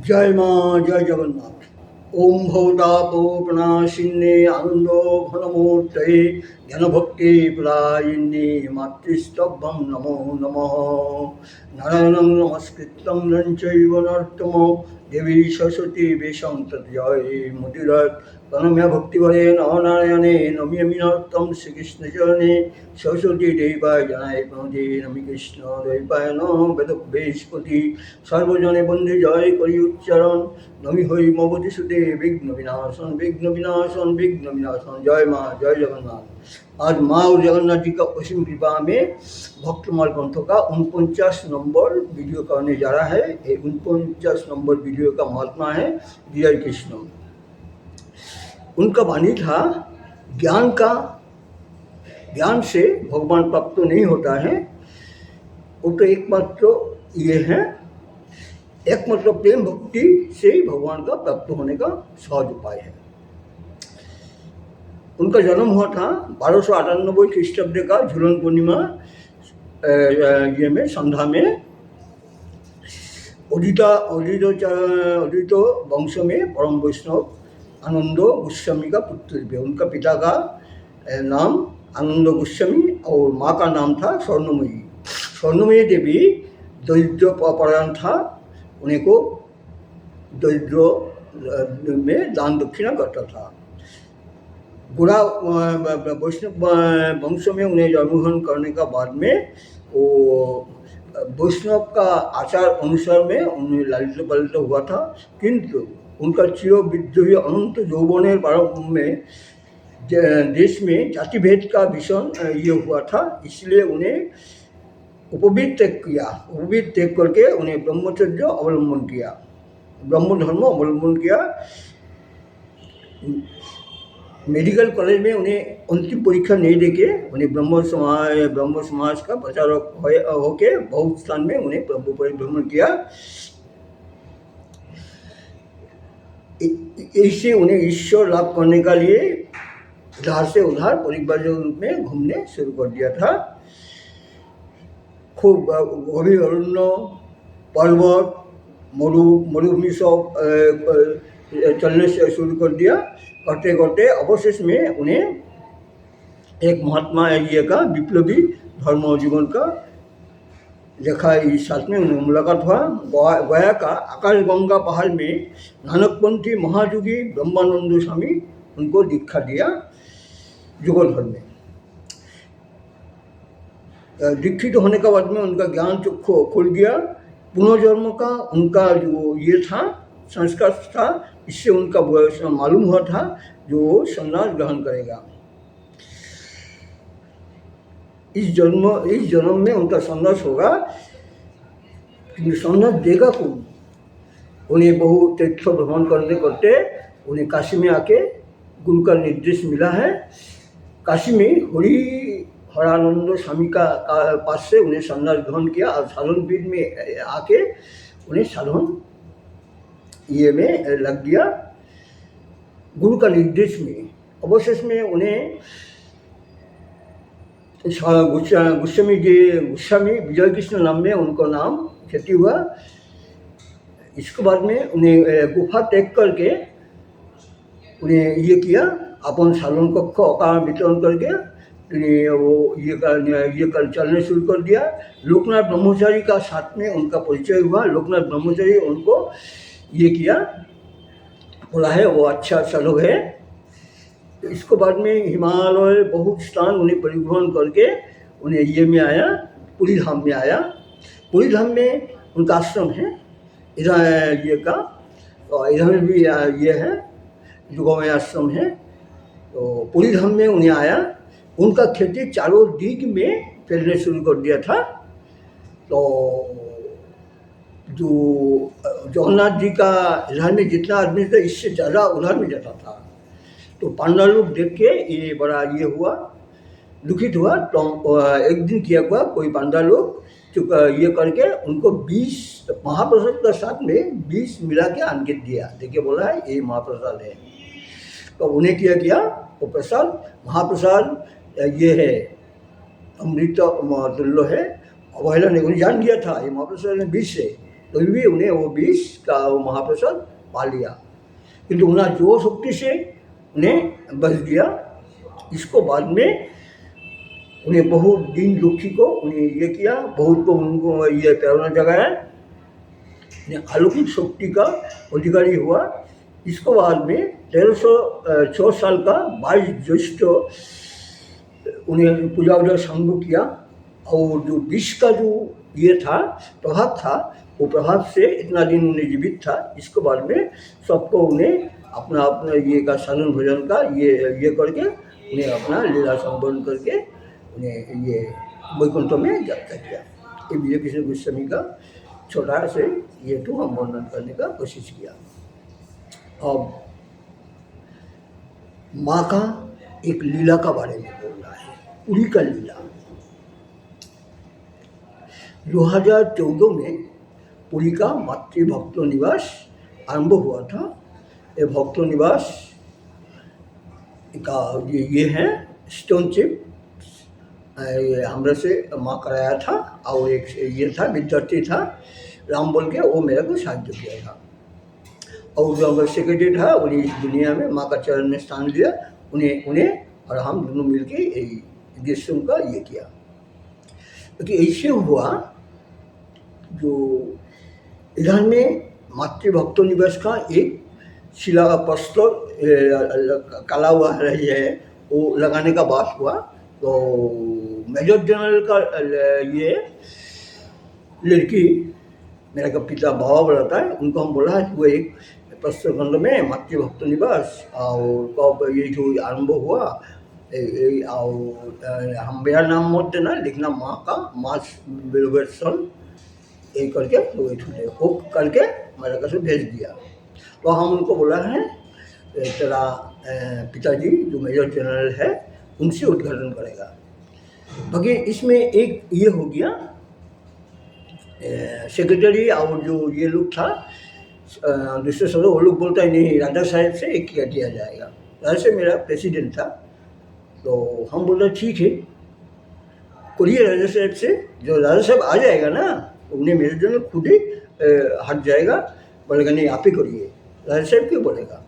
जय माँ जय जगन्नाथ। ओम भवतापोपनाशिन्ने आनंद घनमूर्तये ज्ञानभक्ति प्रदायिन्ने मातृस्तभ्यं नमो नमः। नारायणं नमस्कृतं नरं चैव नरोत्तमं देवी सरस्वती वेशं तद्जय मुदिरत् प्रणम्य भक्तिवरे नरनारायणे नम्यमि नरोत्तमं श्रीकृष्णचरणे सरस्वती देवाय जनाय प्रणते नमि कृष्ण देवाय नमः वेदवेशपति सर्वजने बंदे जय करि उच्चारण नमि हरि मवति सुते विघ्न विनाशन जय माँ जय जगन्नाथ। आज माँ और जगन्नाथ जी का असीम कृपा में भक्तमाल ग्रंथों का 49 नंबर वीडियो करने जा रहा है। 49 नंबर वीडियो का महात्मा है जय कृष्ण। उनका वाणी था ज्ञान से भगवान प्राप्त नहीं होता है, वो तो एकमात्र ये है, एकमात्र प्रेम भक्ति से ही भगवान का प्राप्त होने का सहज उपाय है। उनका जन्म हुआ था 1298 ख्रीष्टाब्द का झूलन पूर्णिमा ये में संध्या में उदित वंश में परम वैष्णव आनंद गोस्वामी का पुत्र थे। उनका पिता का नाम आनंद गोस्वामी और माँ का नाम था स्वर्णमयी। स्वर्णमयी देवी दरिद्र परायण था, उन्हें को दरिद्र में दान दक्षिणा करता था। बुरा वैष्णव वंश में उन्हें जन्मग्रहण करने का बाद में वो वैष्णव का आचार अनुसार में उन्हें लालित पालित हुआ था, किंतु उनका चिर विद्रोही अनंत यौवनेर प्रारंभ में देश में जाति भेद का भीषण ये हुआ था, इसलिए उन्हें उपवीत त्याग किया। उपवीत त्याग करके उन्हें ब्रह्मचर्य अवलंबन किया, ब्रह्म धर्म अवलंबन किया। मेडिकल कॉलेज में उन्हें अंतिम परीक्षा नहीं देके उन्हें ब्रह्म समाज का प्रचारक होके बहुत स्थान में उन्हें प्रभु परिभ्रमण किया। इससे उन्हें ईश्वर लाभ करने का लिए उधार से उधार परिवार के रूप में घूमने शुरू कर दिया था। खूब गभीर अरण्य, पर्वत, मरुभूमि सब चलने से शुरू कर दिया। करते करते अवशेष में उन्हें एक महात्मा ये का विप्लवी धर्म जीवन का देखा। इस साथ में उन्हें मुलाकात हुआ। गया का आकाश गंगा पहाड़ में नानकपंथी महायोगी ब्रह्मानंद स्वामी उनको दीक्षा दिया युगल धर्म में। दीक्षित होने के बाद में उनका ज्ञान चक्षु खुल गया। पुनर्जन्म का उनका जो ये था संस्कार था, इससे उनका मालूम हुआ था जो संन्यास ग्रहण करेगा। इस जन्म में उनका संन्यास होगा, किंतु संन्यास देगा कौन? उन्हें बहु तीर्थ भ्रमण करने करते उन्हें काशी में आके गुरु का निर्देश मिला है। काशी में हरानंद स्वामी का पास से उन्हें संन्यास ग्रहण किया और साधन पीठ में आके उन्हें साधन ये में लग गया गुरु का निर्देश में। अवशेष में उन्हें गोस्वामी विजय कृष्ण नाम में उनको नाम ख्याति हुआ। इसके बाद में उन्हें गुफा त्याग करके उन्हें ये किया, अपन साधन कक्ष का वितरण करके वो ये कर चलने शुरू कर दिया। लोकनाथ ब्रह्मचारी का साथ में उनका परिचय हुआ। लोकनाथ ब्रह्मचारी उनको ये किया, बोला है वो अच्छा लोग है। तो इसके बाद में हिमालय बहुत स्थान उन्हें परिभ्रमण करके उन्हें ये में आया, पुरी धाम में आया। पुरी धाम में उनका आश्रम है इधर ये का, तो इधर भी ये है युगों में आश्रम है। तो पुरी धाम में उन्हें आया। उनका खेती चारों दिग में फैलने शुरू कर दिया था। तो जो जगन्नाथ जी का इधर में जितना आदमी था इससे ज़्यादा उधर में जाता था। तो पांडा लोग देख के ये बड़ा ये हुआ, दुखित हुआ। तो एक दिन किया हुआ कोई पांडा लोग ये करके उनको 20 महाप्रसाद के साथ में 20 मिला के अंकित दिया, देखिए बोला है ये महाप्रसाद है। तो उन्हें किया वो प्रसाद महाप्रसाद ये है अमृत तुल्य है। अवहेला ने उन्हें जान दिया था ये महाप्रसाद में 20 है, तो भी उन्हें वो विष का वो महाप्रसाद पा लिया, किंतु उन्हें जो शक्ति से उन्हें बच गया। इसको बाद में उन्हें बहुत दिन दुखी को उन्हें ये किया, बहुत को उनको ये प्रेरणा जगाया, अलौकिक शक्ति का अधिकारी हुआ। इसको बाद में 1306 साल का 22 ज्येष्ठ उन्हें पूजा वूजा संग किया, और जो विष का जो ये था प्रभाव था, वो प्रभाव से इतना दिन उन्हें जीवित था। इसके बाद में सबको उन्हें अपना अपना ये का साधन भोजन का ये करके उन्हें अपना लीला संपन्न करके उन्हें ये वैकुंठ में यात्रा किया। ये विजय कृष्ण गोस्वामी का छोटा से ये तो हम वर्णन करने का कोशिश किया। अब माँ का एक लीला का बारे में बोल रहा है, पुरी का लीला। 2014 में पुरी का मातृ भक्त निवास आरंभ हुआ था। ये भक्त निवास का ये है स्टोन चिप, हमरा से माँ कराया था, और एक ये था विद्यार्थी था राम बोल के, वो मेरे को साहाଯ୍य किया था। और जो हमारा सेक्रेटरी था उन्हें इस दुनिया में माँ का चरण में स्थान दिया, उन्हें और हम दोनों मिलके देशों का ये किया। क्योंकि ऐसे हुआ जो इधर में मातृभक्त निवास का एक शिला प्रस्तर कला हुआ रही है, वो लगाने का बात हुआ। तो मेजर जनरल का ये लड़की मेरा का पिता बाबा बोलता है, उनको हम बोला है वो एक प्रस्तर खंड में मातृभक्त निवास और कब ये जो आरंभ हुआ, और हम मेरा नाम मत देना, लिखना माँ का मास बिलोवेशन ये करके वो करके मेरे का से भेज दिया। तो हम उनको बोला है तेरा पिताजी जो मेजर जनरल है उनसे उद्घाटन करेगा। बाकी इसमें एक ये हो गया, सेक्रेटरी और जो ये लोग था दूसरे सदस्य, वो लोग बोलता है नहीं राजा साहब से एक किया जाएगा। राजा साहब मेरा प्रेसिडेंट था, तो हम बोल रहे ठीक है करिए राजा साहब से। जो राजा साहब आ जाएगा ना उन्हें मेरे जनरल खुद ही हट जाएगा, बोलेगा नहीं आप ही करिए। राजा साहब क्यों बोलेगा?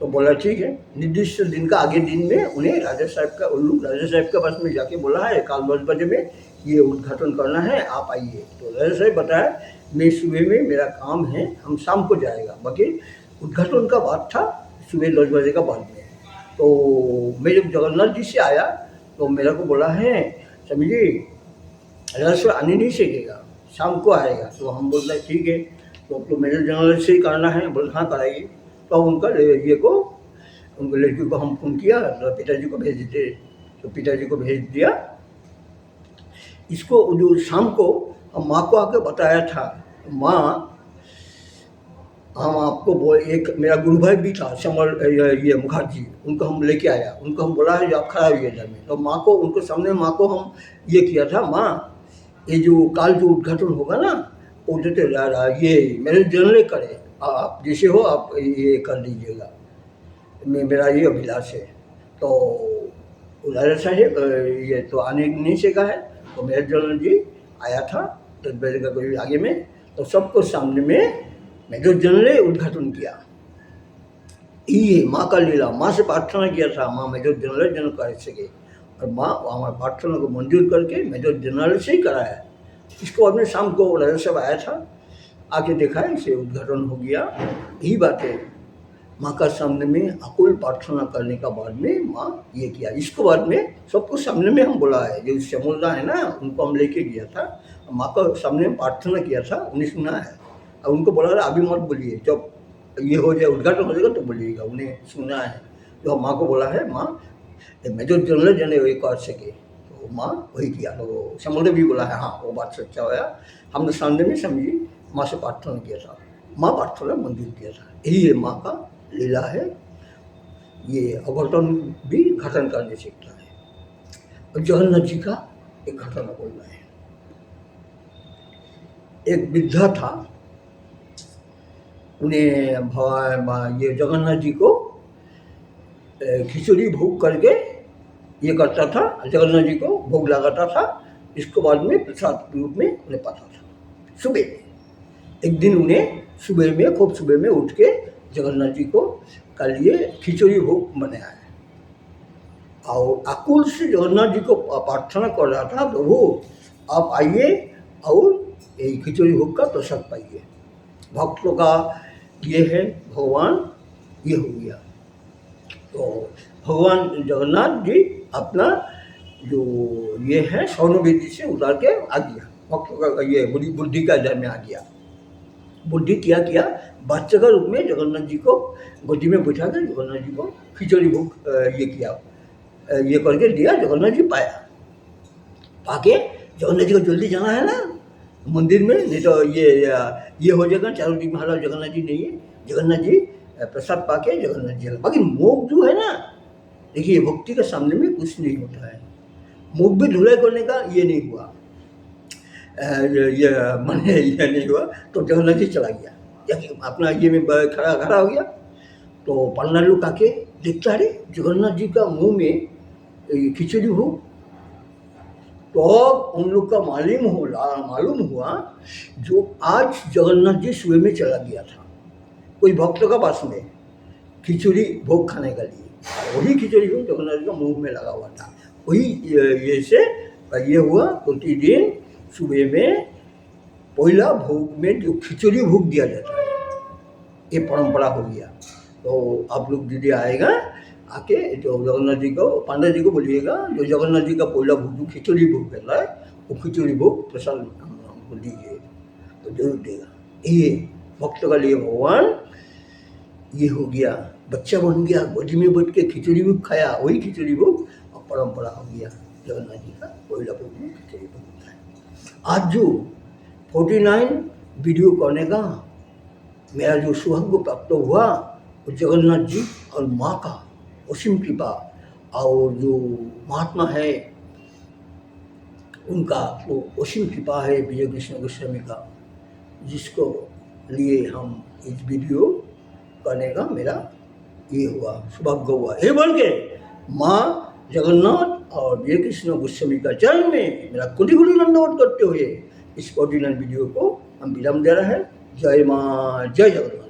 तो बोला ठीक है। निर्दिष्ट दिन का आगे दिन में उन्हें राजा साहब का उल्लू राजा साहब के पास में जाके बोला है कल 10 बजे में ये उद्घाटन करना है, आप आइए। तो राजा साहब बताया मैं सुबह में मेरा काम है, हम शाम को जाएगा। बाकी उद्घाटन का बात था सुबह 10 बजे का बाद में। तो मैं जब जगन्नाथ जी से आया तो मेरा को बोला है समझिए राजा साहब आने नहीं सकेगा, शाम को आएगा। तो हम बोल रहे ठीक है, तो मेरे जनरल से ही करना है। बोल हाँ कराइए। तो उनका ये को उनको लड़की को हम फोन किया, तो पिताजी को भेज देते। तो पिताजी को भेज दिया। इसको जो शाम को हम माँ को आके बताया था, माँ हम आपको एक मेरा गुरु भाई भी था समर ये मुखर्जी, उनको हम लेके आया। उनको हम बोला है जो आप खड़ा हुई है में। तो माँ को उनको सामने माँ को हम ये किया था, माँ ये जो काल जो उद्घाटन होगा ना वो देते ये मेरे जनरल करे, आप जैसे हो आप ये कर लीजिएगा, मेरा ये अभिलाष है। तो राजा साहेब ये तो आने नहीं सका है। तो मेरे जनरल जी आया था 10 बजे का कोई आगे में, तो सबको सामने में मेजर जनरल ने उद्घाटन किया। ये माँ का लीला, माँ से प्रार्थना किया था माँ मेजर जनरल जन कर सके, और माँ हमारे प्रार्थना को मंजूर करके मेजर जनरल से ही कराया। इसको बाद में शाम को राजा साहब आया था, आके देखा इसे उद्घाटन हो गया। यही बात है, माँ का सामने में अकुल प्रार्थना करने का बाद में माँ ये किया। इसको बाद में सबको सामने में हम बोला है, जो श्यामलदा है ना उनको हम लेके गया था, माँ का सामने में प्रार्थना किया था, उन्हें सुना है। और उनको बोला था अभी मत बोलिए, जब ये हो जाए उद्घाटन हो जाएगा तो बोलिएगा, उन्हें सुना है। तो माँ को बोला है माँ मेजर जनरल जने वही कर सके, तो माँ वही किया। तो श्यामलदा भी बोला है हाँ वो बात सच्चा होया, हमने सामने में समझी माँ से प्रार्थना किया था, माँ प्रार्थना मंजूर किया था। यही है माँ का लीला है। ये अघटन भी घटन करने सीखता है। और जगन्नाथ जी का एक घटना बोलना है। एक वृद्धा था, उन्हें ये जगन्नाथ जी को खिचड़ी भोग करके ये करता था, जगन्नाथ जी को भोग लगाता था। इसको बाद में प्रसाद के रूप में उन्हें पाता था सुबह में। एक दिन उन्हें सुबह में खूब सुबह में उठ के जगन्नाथ जी को का लिए खिचड़ी भोग बनाया है और आकुल से जगन्नाथ जी को प्रार्थना कर रहा था, प्रभु आप आइए और ये खिचड़ी भोग का प्रसाद पाइए। भक्तों का ये है भगवान, ये हो गया। तो भगवान जगन्नाथ जी अपना जो ये है स्वर्ण वेदी से उतार के आ गया, भक्तों का ये बुद्धि का दर में आ गया। बुद्धि क्या किया, बच्चे का रूप में जगन्नाथ जी को गोदी में बैठा कर जगन्नाथ जी को खिचड़ी भोग ये किया, ये करके दिया। जगन्नाथ जी पाया, पाके जगन्नाथ जी को जल्दी जाना है ना मंदिर में, नहीं तो ये हो जाएगा चारों दिन महाराज जगन्नाथ जी नहीं है। जगन्नाथ जी प्रसाद पाके जगन्नाथ जी, बाकी मुख जो है ना, देखिए भक्ति के सामने में कुछ नहीं होता है। मुख भी धुलाई करने का ये नहीं हुआ, ये मैंने ये नहीं हुआ। तो जगन्नाथ जी चला गया, अपना ये में खड़ा हो गया। तो पन्ना लोग आके देखता है जगन्नाथ जी का मुंह में खिचड़ी हो। तो उन लोग का मालूम हुआ जो आज जगन्नाथ जी सुबह में चला गया था कोई भक्त का पास में खिचड़ी भोग खाने के लिए, वही खिचड़ी भोग जगन्नाथ जी का मुंह में लगा हुआ था। वही ये से ये हुआ, प्रतिदिन सुबह में पहला भोग में जो खिचड़ी भोग दिया जाता है, ये परंपरा हो गया। तो आप लोग दीदी आएगा आके जो जगन्नाथ जी को पांडा जी को बोलिएगा, जो जगन्नाथ जी का पहला भोग जो खिचड़ी भोग कर रहा है वो खिचड़ी भोग प्रसाद हमको दीजिए, तो जरूर देगा। ये भक्त का लिए भगवान ये हो गया, बच्चा बन गया, गोदी में बैठ के खिचड़ी भोग खाया, वही खिचड़ी भोग और परंपरा हो गया। जगन्नाथ जी का पहला भोग में खिचड़ी भोग होता है। आज जो 49 वीडियो करने का मेरा जो सौभाग्य प्राप्त हुआ, वो जगन्नाथ जी और माँ का असीम कृपा और जो महात्मा है उनका वो असीम कृपा है विजय कृष्ण गोस्वामी का, जिसको लिए हम इस वीडियो करने का मेरा ये हुआ सौभाग्य हुआ। ये बोल के माँ जगन्नाथ और विजय कृष्ण गोस्वामी का चरण में मेरा कोटि कोटि दंडवत करते हुए इस 49 वीडियो को हम विराम दे रहे हैं। जय माँ, जय जगन्नाथ।